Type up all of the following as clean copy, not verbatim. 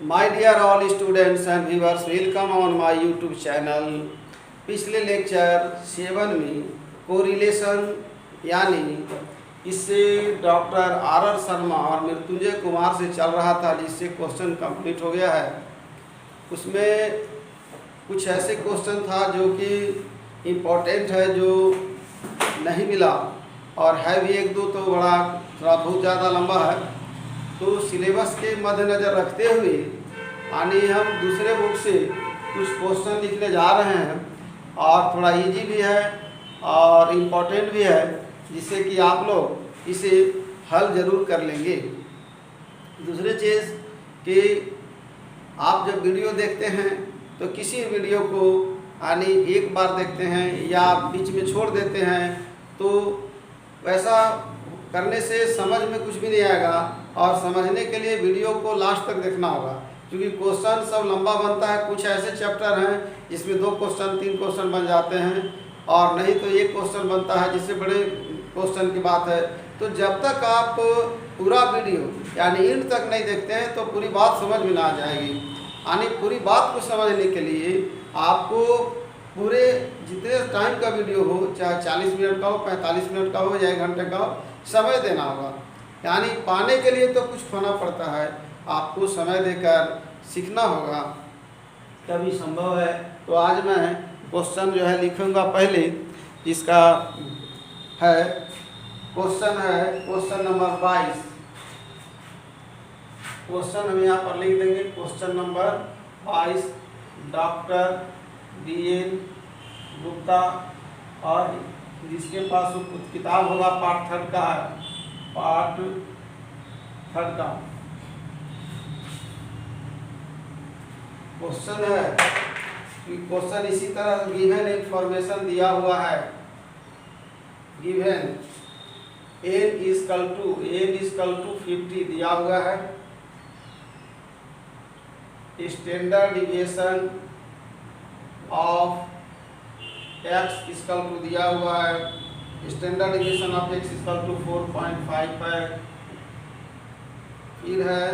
My dear all students and viewers, welcome on my YouTube channel। पिछले lecture 7 में correlation यानी इससे doctor R Sharma और मृत्युंजय कुमार से चल रहा था, जिससे क्वेश्चन कंप्लीट हो गया है। उसमें कुछ ऐसे क्वेश्चन था जो कि इम्पोर्टेंट है, जो नहीं मिला, और है भी एक दो तो बड़ा थोड़ा बहुत ज़्यादा लंबा है। तो सिलेबस के मद्देनज़र रखते हुए यानी हम दूसरे बुक से कुछ क्वेश्चन लिखने जा रहे हैं, और थोड़ा इजी भी है और इम्पोर्टेंट भी है, जिससे कि आप लोग इसे हल ज़रूर कर लेंगे। दूसरी चीज़ कि आप जब वीडियो देखते हैं तो किसी वीडियो को यानी एक बार देखते हैं या बीच में छोड़ देते हैं, तो वैसा करने से समझ में कुछ भी नहीं आएगा, और समझने के लिए वीडियो को लास्ट तक देखना होगा, क्योंकि क्वेश्चन सब लंबा बनता है। कुछ ऐसे चैप्टर हैं जिसमें 2 क्वेश्चन 3 क्वेश्चन बन जाते हैं, और नहीं तो एक क्वेश्चन बनता है, जिससे बड़े क्वेश्चन की बात है। तो जब तक आप पूरा वीडियो यानी एंड तक नहीं देखते हैं तो पूरी बात समझ में ना आ जाएगी। यानी पूरी बात को समझने के लिए आपको पूरे जितने टाइम का वीडियो हो, चाहे 40 मिनट का हो, 45 मिनट का हो या 1 घंटे का हो, समय देना होगा। यानी पाने के लिए तो कुछ खोना पड़ता है, आपको समय देकर सीखना होगा, तभी संभव है। तो आज मैं क्वेश्चन जो है लिखूंगा पहले, जिसका है क्वेश्चन नंबर 22। क्वेश्चन हम यहाँ पर लिख देंगे, question number 22 doctor DN Gupta, और जिसके पास किताब होगा पार्ट 3 का है, पार्ट 3 का क्वेश्चन है। क्वेश्चन इसी तरह गिवन इंफॉर्मेशन दिया हुआ है। गिवन n = 50 दिया हुआ है। स्टैंडर्ड डिविएशन ऑफ x = दिया हुआ है। स्टैंडर्ड डिविएशन ऑफ x = 4.5 है। फिर है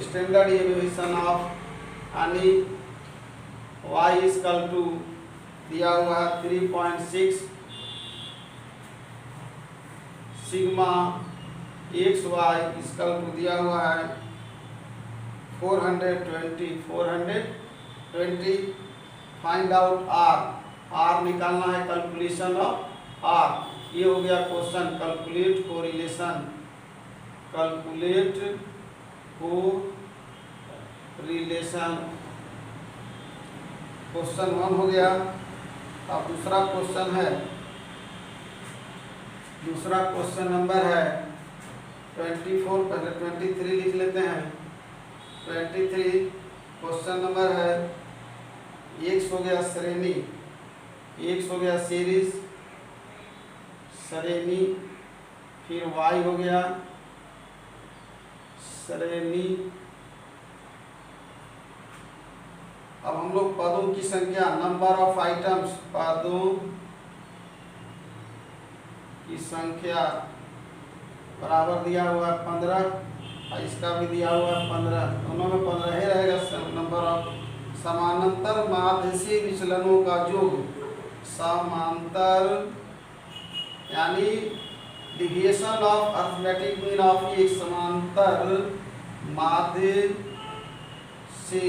स्टैंडर्ड डिविएशन ऑफ यानी y = दिया हुआ है 3.6। सिग्मा xy = दिया हुआ है 420। फाइंड आउट r निकालना है, कैलकुलेशन ऑफ r। ये हो गया क्वेश्चन। कैलकुलेट कोरिलेशन, क्वेश्चन 1 हो गया। अब दूसरा क्वेश्चन है, दूसरा क्वेश्चन नंबर है 24। पहले 23 लिख लेते हैं। 23 क्वेश्चन नंबर है, x हो गया श्रेणी, x हो गया सीरीज श्रेणी, फिर y हो गया श्रेणी। अब हम लोग पदों की संख्या, नंबर ऑफ आइटम्स, पदों की संख्या बराबर दिया हुआ है 15, और इसका भी दिया हुआ है 15, दोनों में 15 ही रहेगा। नंबर ऑफ समानांतर माध्यसी विचलनों का योग, समांतर यानी deviation of arithmetic mean of एक समांतर माध्य से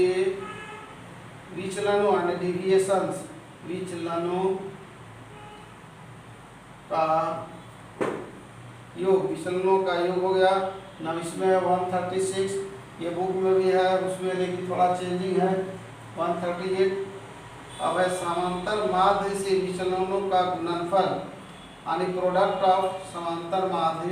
विचलनों यानी डिविएशंस, विचलनों का योग, विचलनों का योग हो गया। न इसमें 136, ये बुक में भी है, उसमें लेकिन थोड़ा चेंजिंग है 138। अब है समांतर माध्य से विचलनों का गुणनफल यानी प्रोडक्ट ऑफ समांतर माध्य,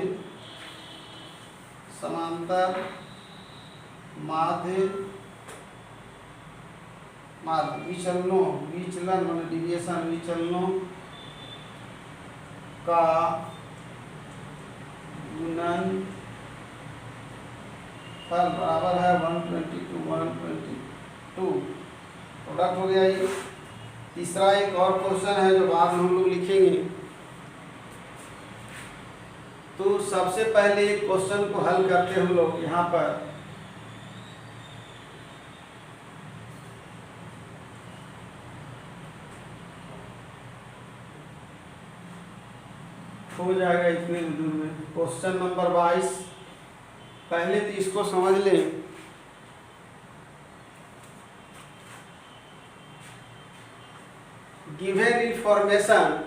विचलन मतलब डिविएशन, विचलनों का गुणनफल बराबर है 122 प्रोडक्ट हो गया ये। तीसरा एक और क्वेश्चन है जो बाद में हम लोग लिखेंगे। तो सबसे पहले क्वेश्चन को हल करते हम लोग यहाँ पर हो जाएगा इतने दूर में। क्वेश्चन नंबर 22, पहले तो इसको समझ लें। Given information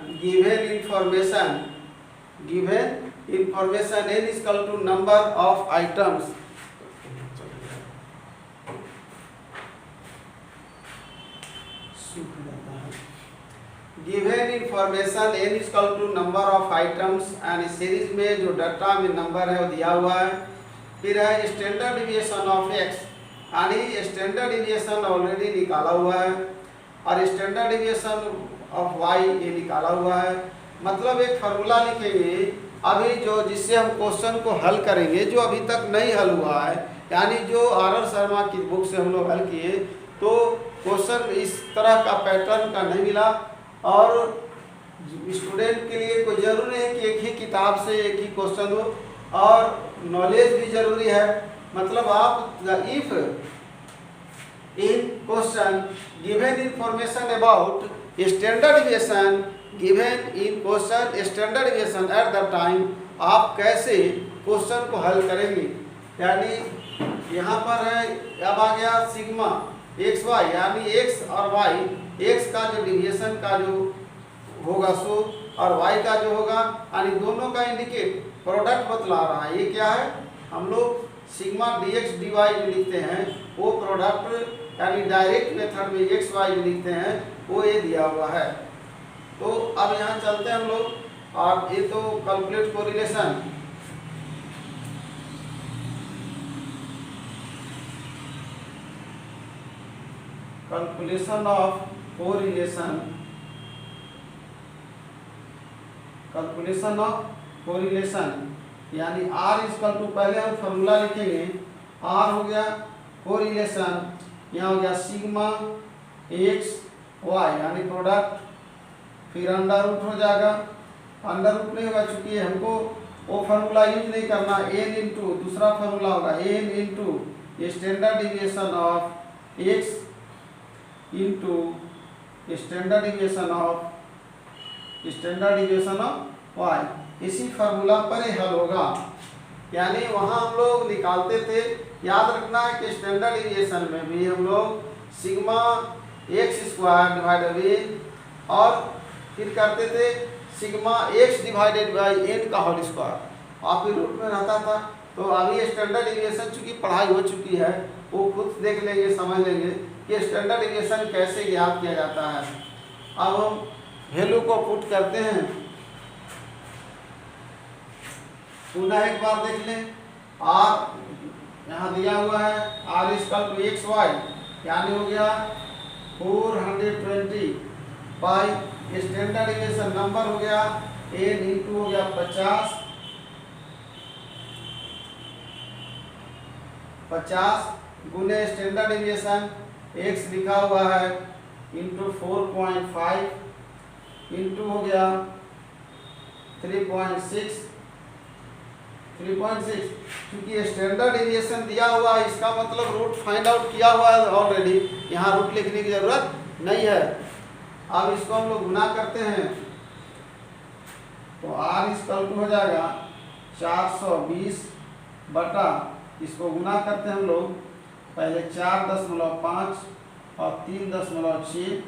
n is equal to number of items given information n is equal to number of items and series में जो डाटा में नंबर है वो दिया हुआ है। फिर है स्टैंडर्ड डिविएशन ऑफ x, यानी स्टैंडर्ड डिविएशन ऑलरेडी निकाला हुआ है और स्टैंडर्ड डिविएशन ऑफ y ये निकाला हुआ है। मतलब एक फार्मूला लिखेंगे अभी जो जिससे हम क्वेश्चन को हल करेंगे, जो अभी तक नहीं हल हुआ है, यानी जो आर शर्मा की बुक से हम लोग हल किए तो क्वेश्चन इस तरह का पैटर्न का नहीं मिला। और स्टूडेंट के लिए कोई ज़रूरी है कि एक ही किताब से एक ही क्वेश्चन हो, और नॉलेज भी ज़रूरी है। मतलब आप if in question given information about standard deviation given in question standard deviation at the time, आप कैसे क्वेश्चन को हल करेंगे। यानी यहाँ पर है, अब आ गया सिग्मा एक्स वाई, यानी एक्स और वाई, एक्स का जो डिविएशन का जो होगा सो और वाई का जो होगा, यानी दोनों का इंडिकेट प्रोडक्ट बतला रहा है। ये क्या है, हम लोग sigma d x d y जो लिखते हैं वो प्रोडक्ट यानी डायरेक्ट मेथड में एक्स वाई जो लिखते हैं वो ये दिया हुआ है। तो अब यहाँ चलते हैं हम लोग, और ये तो calculate correlation, calculation of correlation यानी R इक्वल टू, पहले हम फॉर्मूला लिखेंगे, R हो गया कोरिलेशन, यहाँ हो गया सिग्मा एक्स वाई यानी प्रोडक्ट, फिर अंडर रूट हो जाएगा, अंडर रूट नहीं होगा चूंकि हमको वो फार्मूला यूज नहीं करना, n इंटू दूसरा फार्मूला होगा n into standard deviation of x into standard deviation of y। इसी फार्मूला पर ही हल होगा। यानी वहाँ हम लोग निकालते थे, याद रखना है कि स्टैंडर्ड डिविएशन में भी हम लोग sigma x square divided by और फिर करते थे sigma x divided by n का होल स्क्वायर, आप ही रूट में रहता था। तो अभी स्टैंडर्ड डिविएशन चूंकि पढ़ाई हो चुकी है, वो खुद देख लेंगे, समझ लेंगे कि स्टैंडर्ड डिविएशन कैसे ज्ञात किया जाता है। अब हम वैल्यू को पुट करते हैं, पुनः एक बार देख लें। आर यहाँ दिया हुआ है, r equal to x y, यानी हो गया 420 बाई स्टैंडर्ड डिविएशन नंबर हो गया n इंटू हो गया 50 गुने स्टैंडर्ड डिविएशन x लिखा हुआ है इंटू 4.5 इंटू हो गया 3.6 क्योंकि स्टैंडर्ड डिविएशन दिया हुआ है, इसका मतलब रूट फाइंड आउट किया हुआ है ऑलरेडी, यहाँ रूट लिखने की जरूरत नहीं है। अब इसको हम लोग गुना करते हैं तो r इक्वल टू हो जाएगा 420 बटा, इसको गुना करते हैं हम लोग, पहले 4.5 और 3.6,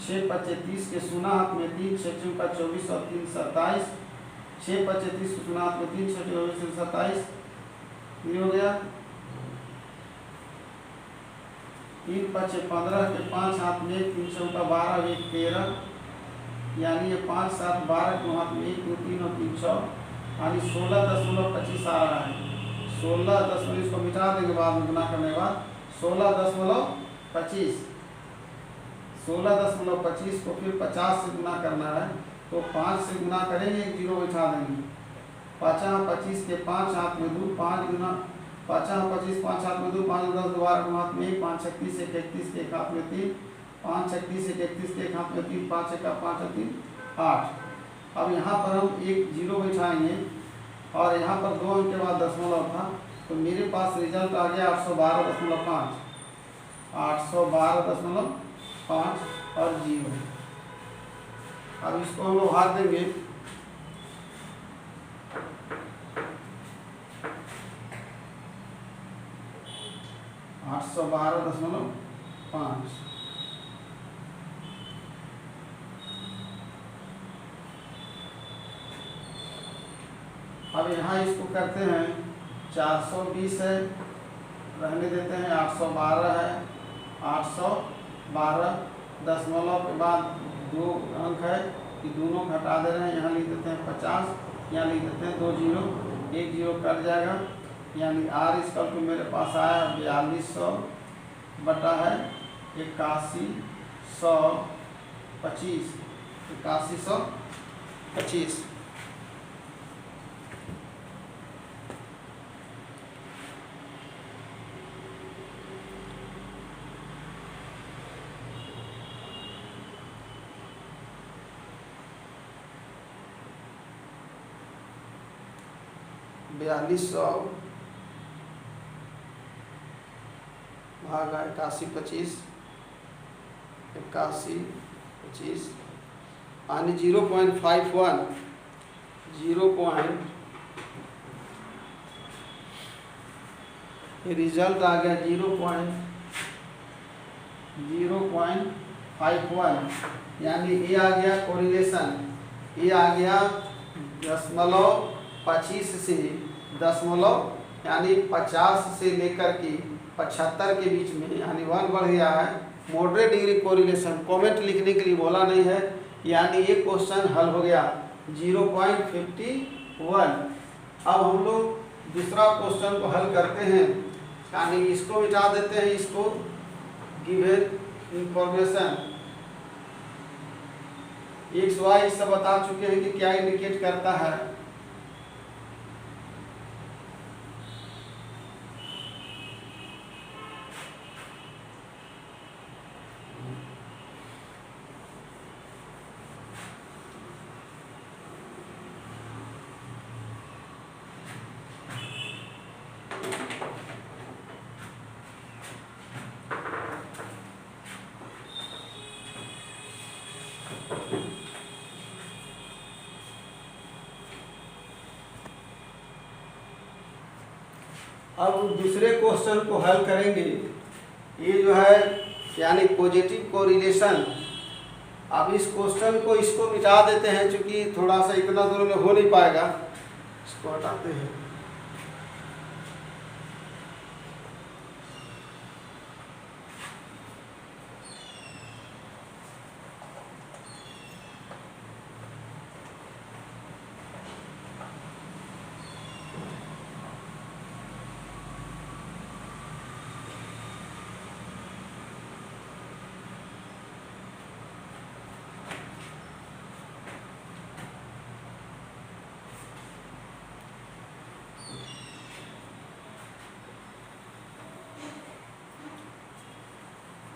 6 पच्चे 30 के सुना हाथ में 3, 6 चौका 24 और 3 27, 6 पच्चे 30 के सुना हाथ में 3, 6 24 27, ये हो गया 3 पच्चे 15 के 5 हाथ में 3 चौका 12 1 13, यानी ये 5 7 12 के हाथ में 1 2 3 और 3 6, यानी 16.25 आ रहा है। 16 इसको मिटा देंगे बाद में गुना करने के बाद, 16.25 को फिर 50 से गुना करना है, तो 5 से गुना करेंगे, एक जीरो बिठा देंगे, 5 25 के 5 हाथ में 2, 5 गुना 5 25 5 हाथ में 2, 5 10 12 के हाथ में 1, 5 36 1 31 के एक हाथ में 3, 5 36 1 31 के एक हाथ में 3, 5 1 5 3 8। अब यहाँ पर हम एक जीरो बिठाएंगे और यहाँ पर 2 अंक के बाद दशमलव था, तो मेरे पास रिजल्ट आ गया 812.5, 812.5 और 0। अब इसको हम लोग हाथ देंगे 812.5। अब यहाँ इसको करते हैं 420 है, रहने देते हैं, 812 है, 812 दशमलव के बाद 2 अंक है कि दोनों घटा दे रहे हैं, यहाँ लिख देते हैं 50, यहाँ लिख देते हैं 2 जीरो, 1 जीरो कट जाएगा, यानी आर इसका तो मेरे पास आया 4200 बटा है 8125, 8125। भागा 8125, 8125 यानी 0.51, 0. रिजल्ट आ गया 0.51, यानी ये आ गया कोरिलेशन, ये आ गया 0.25 से 0, यानी 50 से लेकर के 75 के बीच में, यानी 1 बढ़ गया है। मॉडरेट डिग्री कोरिलेशन कमेंट लिखने के लिए बोला नहीं है, यानी ये क्वेश्चन हल हो गया 0.51। अब हम लोग दूसरा क्वेश्चन को हल करते हैं, यानी इसको मिटा देते हैं, इसको गिवन इंफॉर्मेशन एक्स वाई सब बता चुके हैं कि क्या इंडिकेट करता है। अब दूसरे क्वेश्चन को हल करेंगे, ये जो है यानी पॉजिटिव कोरिलेशन। अब इस क्वेश्चन को इसको मिटा देते हैं, क्योंकि थोड़ा सा इतना दूर में हो नहीं पाएगा, इसको हटाते हैं।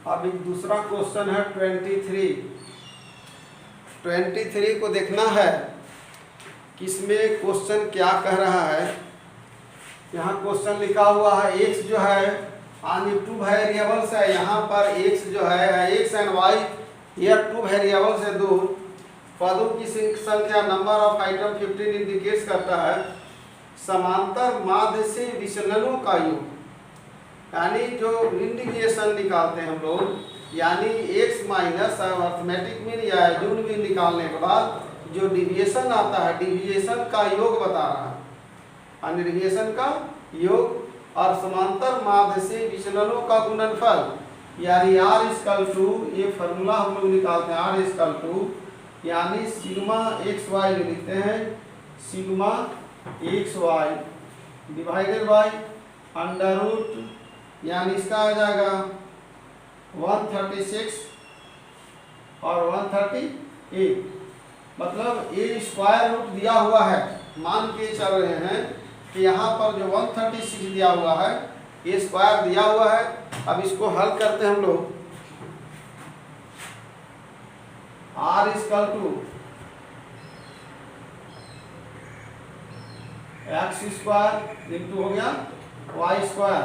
अब एक दूसरा क्वेश्चन है 23 को देखना है कि इसमें क्वेश्चन क्या कह रहा है। यहाँ क्वेश्चन लिखा हुआ है x जो है यानी 2 वेरिएबल्स है, यहाँ पर x जो है x एंड y, यह 2 वेरिएबल्स है, 2 पदों की संख्या नंबर ऑफ आइटम 15 इंडिकेट्स करता है समांतर माध्य से विचलनों का योग, यानी जो इंडिकेशन निकालते हैं हम लोग, यानी x माइनस अर्थमेटिक मीन या यून मीन निकालने के बाद जो डिविएशन आता है, डिविएशन का योग बता रहा है, यानी डिविएशन का योग और समांतर माध्य से विचलनों का गुणनफल, यानी r इक्वल टू, ये फार्मूला हम लोग निकालते हैं, r इक्वल टू यानी सिग्मा एक्स वाई लिखते हैं, sigma x y divided by under root, यानी इसका आ जाएगा 136 और 138, मतलब ये स्क्वायर रूट दिया हुआ है, मान के चल रहे हैं कि यहाँ पर जो 136 दिया हुआ है ये स्क्वायर दिया हुआ है। अब इसको हल करते हैं हम लोग, r equal to x square into हो गया वाई स्क्वायर,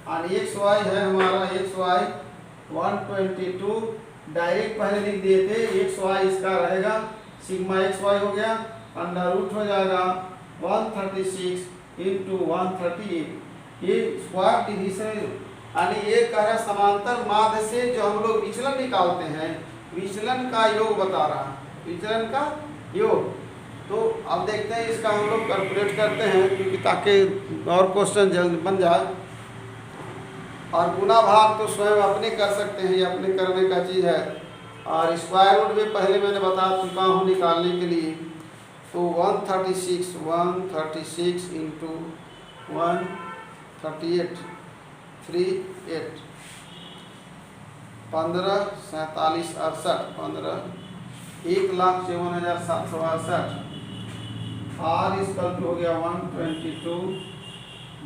और एक्स वाई है हमारा, एक्स वाई 122 डायरेक्ट पहले लिख दिए थे, एक्स वाई इसका रहेगा सिग्मा एक्स वाई हो गया, अंडर रूट हो जाएगा 136 इंटू 138, ये स्क्वायर डिवीजन यानी ये कह रहा है समांतर माध्य से जो हम लोग विचलन निकालते हैं, विचलन का योग बता रहा है, विचलन का योग। तो अब देखते हैं इसका हम लोग कैलकुलेट करते हैं, क्योंकि ताकि और क्वेश्चन जल्द बन जाए। और गुना भाग तो स्वयं अपने कर सकते हैं, ये अपने करने का चीज़ है। और स्क्वायर रूट में पहले मैंने बता चुका हूँ निकालने के लिए। तो 136 इंटू 138 38 15 47 68 15 1,54,768 और इसका हो गया 122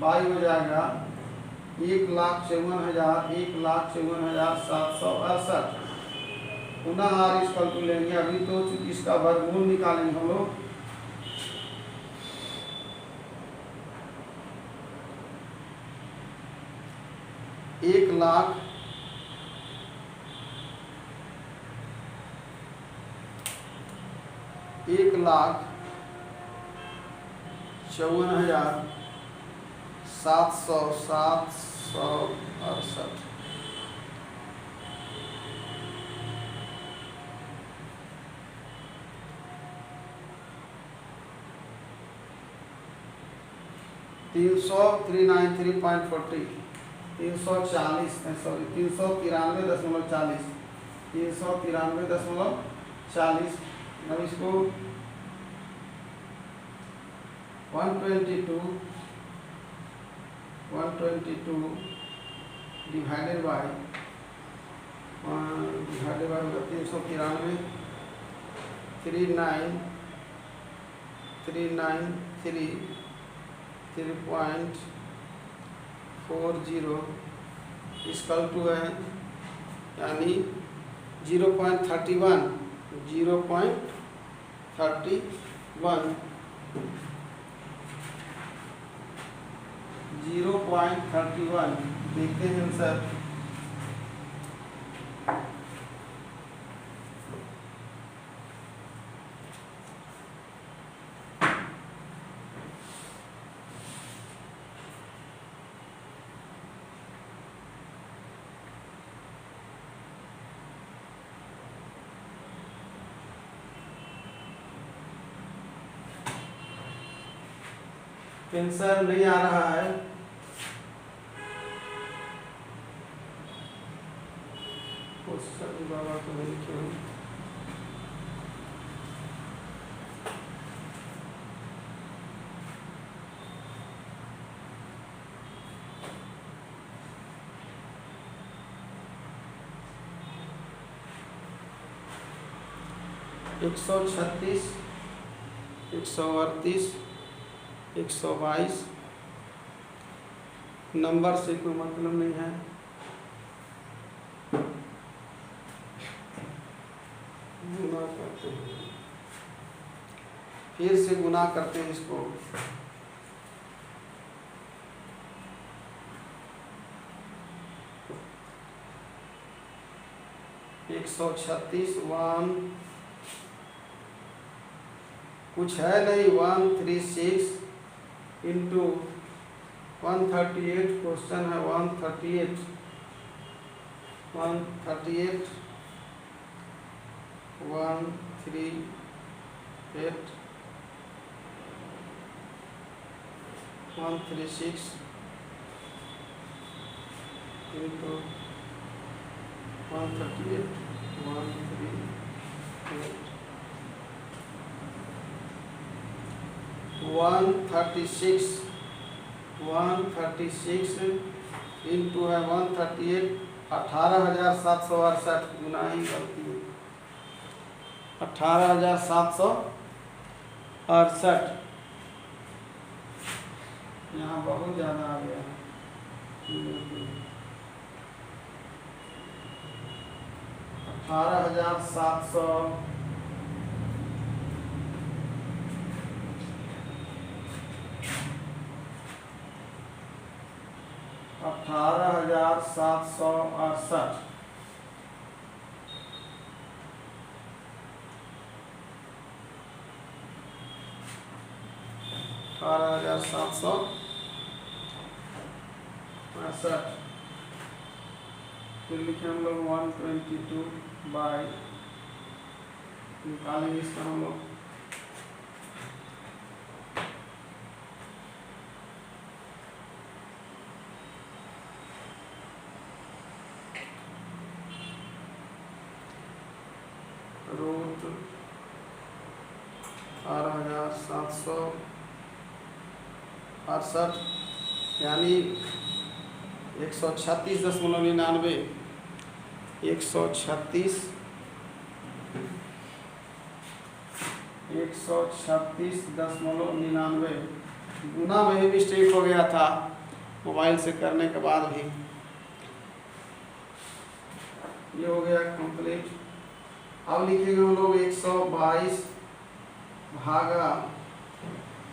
बाई हो जाएगा 1,54,768। पुनः आर इसका लेंगे। अभी तो इसका वर्गमूल निकालेंगे हम लोग। एक लाख 1,54,768 393.40 340 सॉरी 393.40 393.40। अब इसको 122 डिवाइडेड बाय 393 3.40 इसकल टू है यानी 0.31 0.31 देखते हैं सर। आंसर नहीं आ रहा है। बाबा को नहीं क्यों 136 138 122 नंबर से कोई मतलब नहीं है। गुना करते हैं, फिर से गुना करते हैं इसको। एक 136 कुछ है नहीं 136 इंटू 138 क्वेश्चन है 138 138 136 इंटू 138 136 इंटू है 138 18,768 गुना ही करती है 18,768। यहाँ बहुत ज़्यादा आ गया है 18,700 18,768 18,768 फिर लिखे हम लोग 122 बाई, निकालेंगे इसका हम लोग रूट 18,768 यानी 136.99 136.99 गुना में भी मिस्टेक हो गया था मोबाइल से करने के बाद भी। ये हो गया कंप्लीट। अब लिखेंगे हम लोग 122 भागा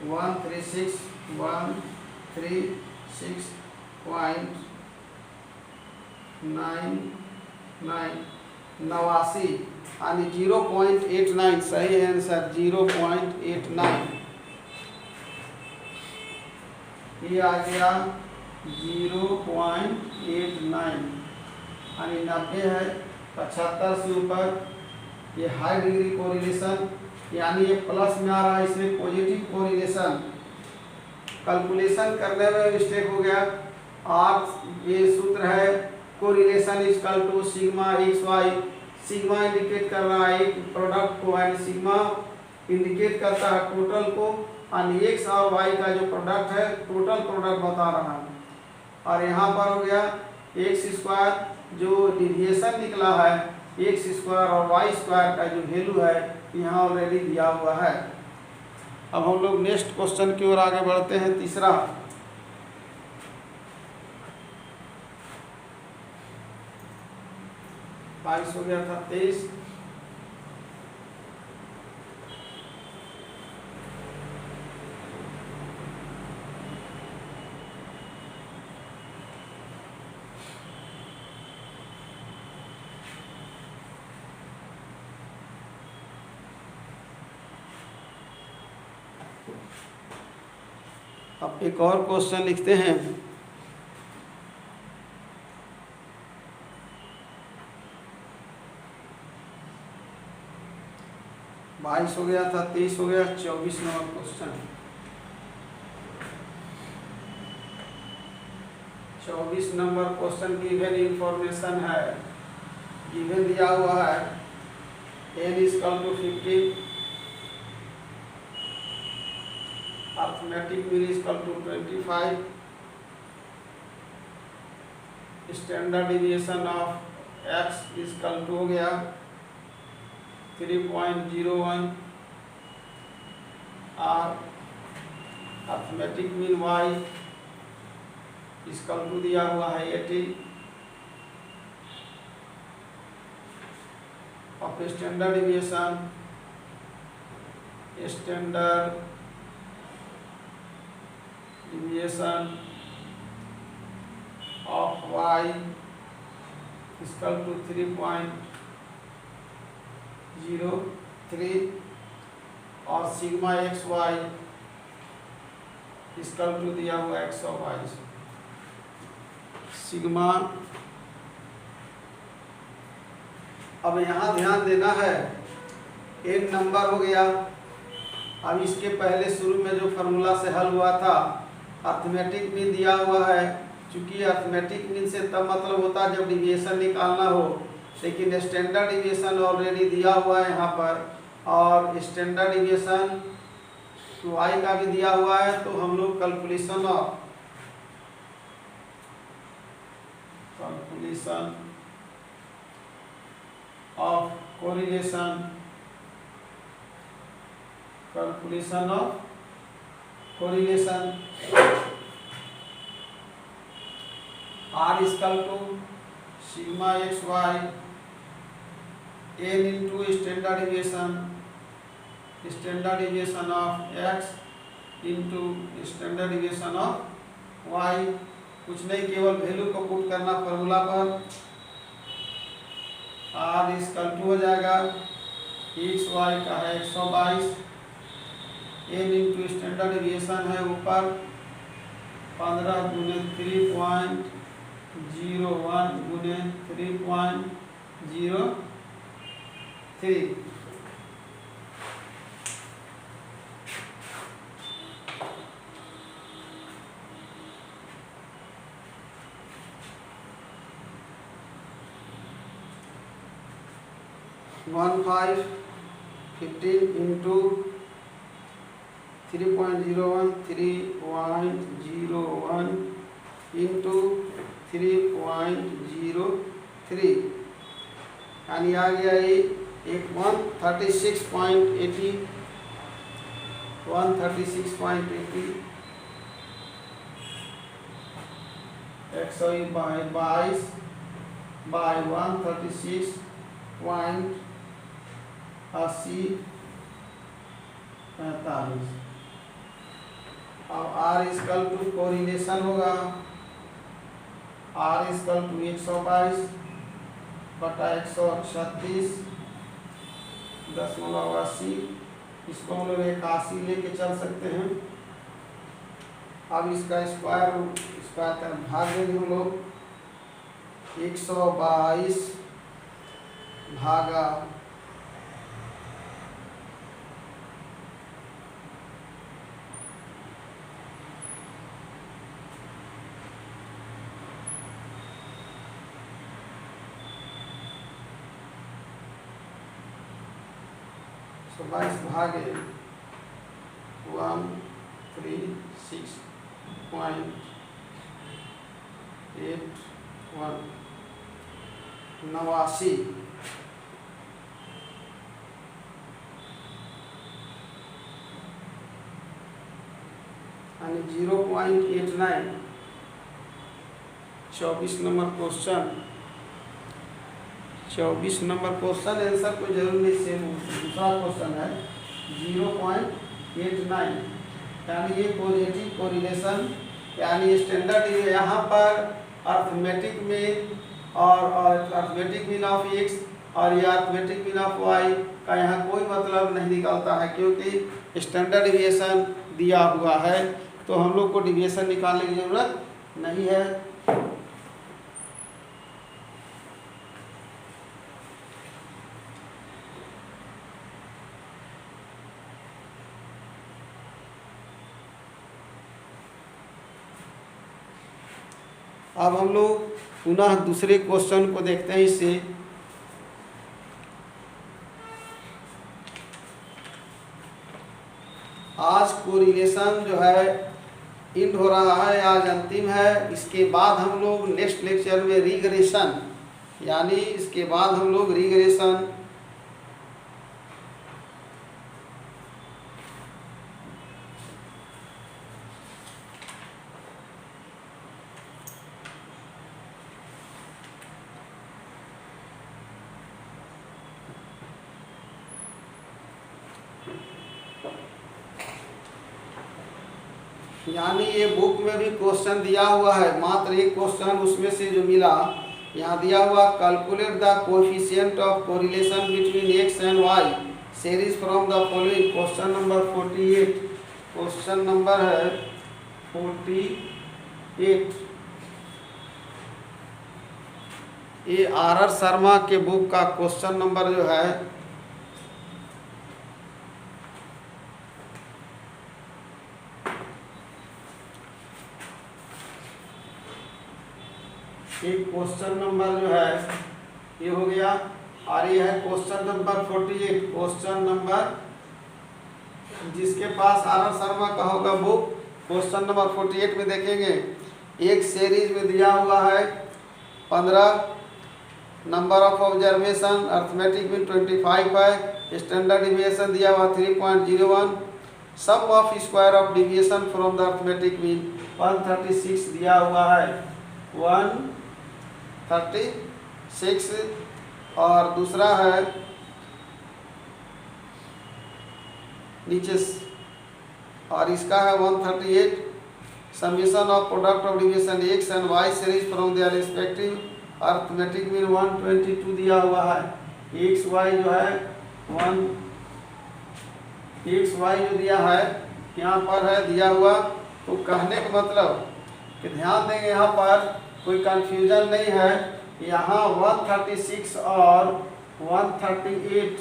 136.89 यानी 0.89 सही है आंसर 0.89। ये आ गया 0.89 यानी 90 है 75 से ऊपर। ये हाई डिग्री कोरिलेशन यानी ये प्लस में आ रहा है, इसमें पॉजिटिव कोरिलेशन। कैलकुलेशन करने में मिस्टेक हो गया। और ये सूत्र है correlation equal to sigma x y. Sigma indicate कर रहा है एक प्रोडक्ट को, यानी सिग्मा इंडिकेट करता है टोटल को, यानी एक्स और वाई का जो प्रोडक्ट है टोटल प्रोडक्ट बता रहा है। और यहाँ पर हो गया एक्स स्क्वायर, जो डिविएशन निकला है एक्स स्क्वायर और वाई स्क्वायर का जो वैल्यू है यहाँ ऑलरेडी दिया हुआ है। अब हम लोग नेक्स्ट क्वेश्चन की ओर आगे बढ़ते हैं। तीसरा 22 हो गया था 23। अब एक और क्वेश्चन लिखते हैं। बाईस हो गया था 23 हो गया 24 number question. 24 number question given information है, गिवन दिया हुआ है n equal to 50, arithmetic mean equal to 25, standard deviation of x equal to हो गया 3.01 और arithmetic mean y equal to दिया हुआ है 80 of standard deviation of y equal to 3.03 और sigma x y equal to दिया हुआ 122 सिग्मा। अब यहाँ ध्यान देना है एक नंबर हो गया। अब इसके पहले शुरू में जो फार्मूला से हल हुआ था अर्थमेटिक मीन दिया हुआ है, चूंकि अर्थमेटिक मीन से तब मतलब होता है जब डिविएशन निकालना हो, लेकिन स्टैंडर्ड डिविएशन ऑलरेडी दिया हुआ है यहाँ पर और स्टैंडर्ड डिविएशन y का भी दिया हुआ है। तो हम लोग calculation of correlation r equal to sigma x y n into standard deviation of x into standard deviation of y। कुछ नहीं, केवल वैल्यू को पुट करना फॉर्मूला पर। r इक्वल टू हो जाएगा एक्स वाई का है 122, n इंटू स्टैंडर्ड डिविएशन है ऊपर 15 गुने 3.01 0.01 गुने 3.03 15 into 3.01 into 3.03 यानी आ गया ये एक 136.80 136.80 22 by 136.80 अब R इक्वल टू कोरिलेशन होगा R इक्वल टू 122 बटा 136.80 इसको हम लोग 81 लेके चल सकते हैं। अब इसका स्क्वायर कर भाग देंगे हम लोग 122 भागा 22 भागे 136.81 यानी 0.89 24 नंबर क्वेश्चन आंसर कोई जरूर नहीं सेम दूसरा क्वेश्चन है 0.89 यानी ये पॉजिटिव कोरिलेशन यानी स्टैंडर्ड यहाँ पर अर्थमेटिक मीन और अर्थमेटिक मीन ऑफ x और ये अर्थमेटिक मीन ऑफ y का यहाँ कोई मतलब नहीं निकलता है क्योंकि स्टैंडर्ड डिविएशन दिया हुआ है तो हम लोग को डिविएशन निकालने की जरूरत नहीं है। अब हम लोग पुनः दूसरे क्वेश्चन को देखते हैं। इससे आज कोरिलेशन जो है इंड हो रहा है, आज अंतिम है। इसके बाद हम लोग नेक्स्ट लेक्चर में रिग्रेशन यानी इसके बाद हम लोग रिग्रेशन यानी ये बुक में भी क्वेश्चन दिया हुआ है, मात्र एक क्वेश्चन उसमें से जो मिला यहाँ दिया हुआ calculate the coefficient of correlation between x and y series from the following. Question number 48 question number है 48। ये R.R. शर्मा के बुक का क्वेश्चन नंबर जो है एक क्वेश्चन नंबर जो है ये हो गया और ये है क्वेश्चन नंबर 48। क्वेश्चन नंबर जिसके पास R.R. शर्मा का होगा बुक क्वेश्चन नंबर 48 में देखेंगे एक सीरीज में दिया हुआ है 15 number of observation arithmetic mean 25 है, स्टैंडर्ड डिविएशन दिया हुआ 3.01, sum of square of deviation from the arithmetic mean 136 दिया हुआ है 136 और दूसरा है नीचे और इसका है 138 summation of product of deviation x and y series from their respective arithmetic mean 122 दिया हुआ है। x y जो है x y जो दिया है यहाँ पर है दिया हुआ। तो कहने का मतलब कि ध्यान देंगे यहाँ पर कोई कंफ्यूजन नहीं है। यहाँ 136 और 138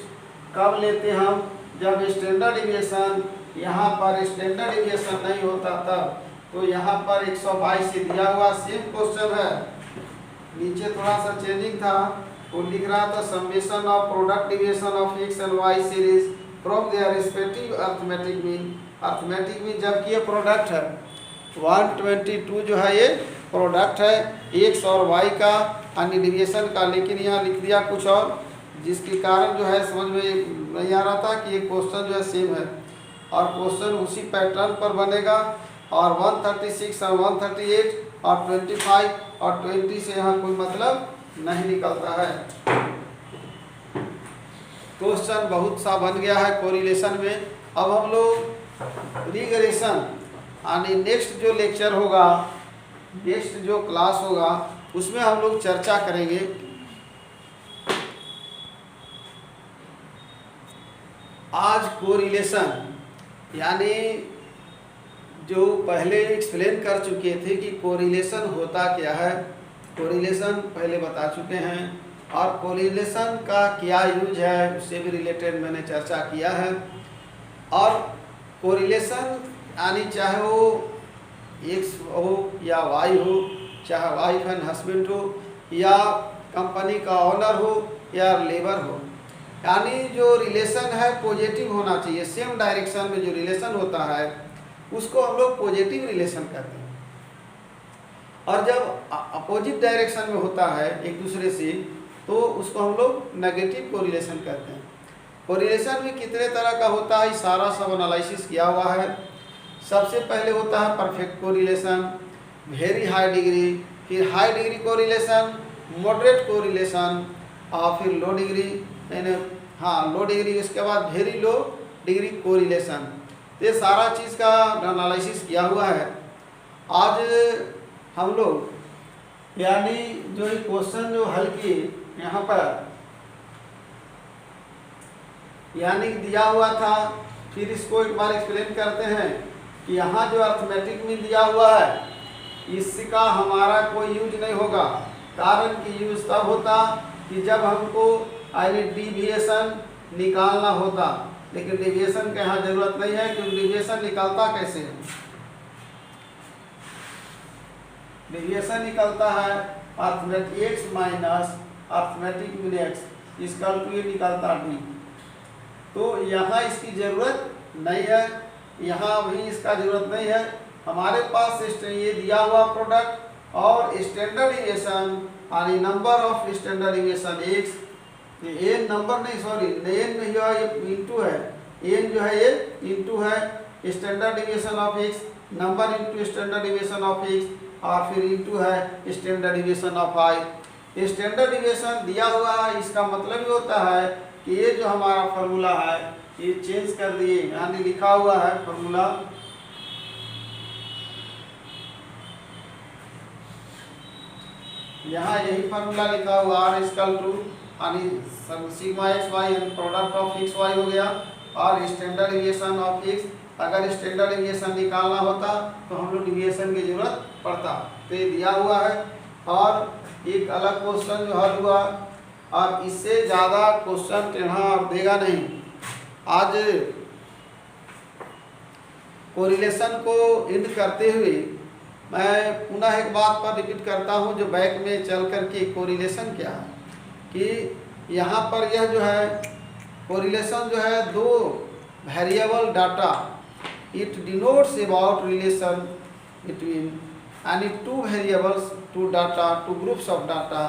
कब लेते हम, जब स्टैंडर्ड डिविएशन यहाँ पर स्टैंडर्ड डिविएशन नहीं होता तब। तो यहाँ पर 122 से दिया हुआ सेम क्वेश्चन है, नीचे थोड़ा सा चेंजिंग था, वो लिख रहा था summation of product deviation of x and y series from their respective arithmetic mean. Arithmetic mean जबकि ये प्रोडक्ट है 122 जो है ये प्रोडक्ट है एक्स और वाई का अन्य डिविएशन का, लेकिन यहाँ लिख दिया कुछ और, जिसके कारण जो है समझ में नहीं आ रहा था कि ये क्वेश्चन जो है सेम है और क्वेश्चन उसी पैटर्न पर बनेगा। और 136 और 138 और 25 और 20 से यहाँ कोई मतलब नहीं निकलता है। क्वेश्चन बहुत सा बन गया है कोरिलेशन में। अब हम लोग रिग्रेशन यानी नेक्स्ट जो लेक्चर होगा, नेक्स्ट जो क्लास होगा उसमें हम लोग चर्चा करेंगे आज कोरिलेशन, यानी जो पहले एक्सप्लेन कर चुके थे कि कोरिलेशन होता क्या है, कोरिलेशन पहले बता चुके हैं और कोरिलेशन का क्या यूज है उससे भी रिलेटेड मैंने चर्चा किया है। और कोरिलेशन यानी चाहे वो एक्स हो या वाई हो, चाहे वाइफ एंड हस्बैंड हो या कंपनी का ऑनर हो या लेबर हो, यानी जो रिलेशन है पॉजिटिव होना चाहिए। सेम डायरेक्शन में जो रिलेशन होता है उसको हम लोग पॉजिटिव रिलेशन कहते हैं। और जब अपोजिट डायरेक्शन में होता है एक दूसरे से तो उसको हम लोग नेगेटिव कोरिलेशन कहते हैं। कोरिलेशन भी कितने तरह का होता है सारा सब एनालिसिस किया हुआ है। सबसे पहले होता है perfect correlation, very high degree, फिर high degree correlation, moderate correlation और फिर लो डिग्री, यानी लो डिग्री, उसके बाद वेरी लो डिग्री कोरिलेशन। ये सारा चीज़ का एनालिसिस किया हुआ है। आज हम लोग यानी जो ये क्वेश्चन जो हल किए यहाँ पर यानी दिया हुआ था, फिर इसको एक बार एक्सप्लेन करते हैं कि यहाँ जो अर्थमेटिक में दिया हुआ है इसका हमारा कोई यूज नहीं होगा। कारण कि यूज तब होता कि जब हमको डिविएशन निकालना होता, लेकिन डिविएशन का यहाँ जरूरत नहीं है क्योंकि डिविएशन निकालता कैसे है, डिविएशन निकलता है arithmetic x minus arithmetic mean x इसका टू निकलता डी। तो यहाँ इसकी ज़रूरत नहीं है, यहाँ भी इसका ज़रूरत नहीं है। हमारे पास ये दिया हुआ प्रोडक्ट और स्टैंडर्ड डिविएशन यानी number of standard deviation x, ये एन नंबर नहीं सॉरी एन नहीं है, ये इंटू है, एन जो है ये इंटू है standard deviation of x, number into standard deviation of x और फिर इंटू है standard deviation of y. Standard deviation दिया हुआ है, इसका मतलब ये होता है कि ये जो हमारा फॉर्मूला है ये चेंज कर दिए, यानी लिखा हुआ है फॉर्मूला यहाँ यही फॉर्मूला लिखा हुआ आर इक्वल टू यानी सिग्मा एक्स वाई यानी प्रोडक्ट ऑफ एक्स वाई हो गया और स्टैंडर्ड डिविएशन ऑफ एक्स। अगर स्टैंडर्ड डिविएशन निकालना होता तो हम लोग डिविएशन की जरूरत पड़ता, तो ये दिया हुआ है। और एक अलग क्वेश्चन जो हल हुआ और इससे ज़्यादा क्वेश्चन टेढ़ा और देगा नहीं। आज कोरिलेशन को इंड करते हुए मैं पुनः एक बात पर रिपीट करता हूँ जो बैक में चल कर के कोरिलेशन क्या है कि यहाँ पर यह जो है कोरिलेशन जो है दो variable data, it denotes about relation between यानी two variables, two data, two groups of data,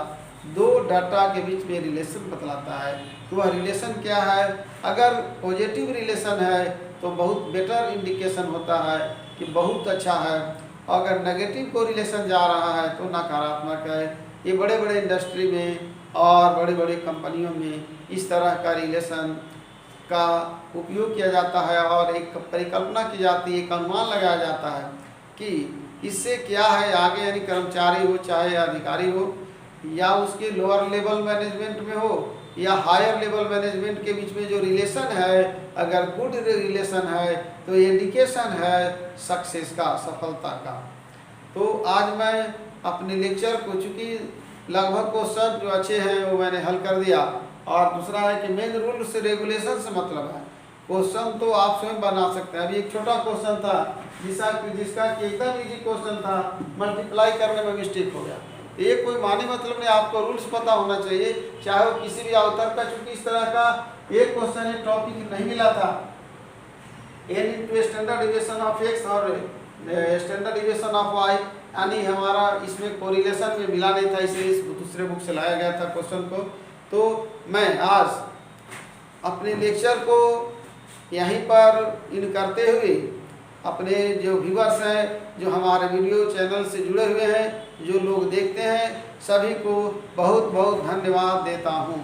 दो डाटा के बीच में रिलेशन बतलाता है। तो वह रिलेशन क्या है, अगर पॉजिटिव रिलेशन है तो बहुत बेटर इंडिकेशन होता है कि बहुत अच्छा है, अगर नेगेटिव कोरिलेशन जा रहा है तो नकारात्मक है। ये बड़े बड़े इंडस्ट्री में और बड़े बड़े कंपनियों में इस तरह का रिलेशन का उपयोग किया जाता है और एक परिकल्पना की जाती है, एक अनुमान लगाया जाता है कि इससे क्या है आगे, यानी कर्मचारी हो चाहे अधिकारी हो या उसके लोअर लेवल मैनेजमेंट में हो या हायर लेवल मैनेजमेंट के बीच में जो रिलेशन है, अगर गुड रिलेशन है तो ये इंडिकेशन है सक्सेस का, सफलता का। तो आज मैं अपने लेक्चर को, चूँकि लगभग क्वेश्चन जो अच्छे हैं वो मैंने हल कर दिया। और दूसरा है कि मेन रूल्स रेगुलेशन से मतलब है क्वेश्चन तो आप स्वयं बना सकते हैं। अभी एक छोटा क्वेश्चन था जिसका कि एकदम इजी क्वेश्चन था, मल्टीप्लाई करने में मिस्टेक हो गया। ये कोई माने मतलब नहीं, आपको रूल्स पता होना चाहिए, चाहे वो किसी भी अवतर का। चूँकि इस तरह का एक क्वेश्चन है टॉपिक नहीं मिला था, n into standard deviation of x और स्टैंडर्ड डिविएशन ऑफ y, यानी हमारा इसमें कोरिलेशन में मिला नहीं था, इसलिए इस दूसरे बुक से लाया गया था क्वेश्चन को। तो मैं आज अपने लेक्चर को यहीं पर इन करते हुए अपने जो व्यूअर्स हैं, जो हमारे वीडियो चैनल से जुड़े हुए हैं, जो लोग देखते हैं, सभी को बहुत बहुत धन्यवाद देता हूँ।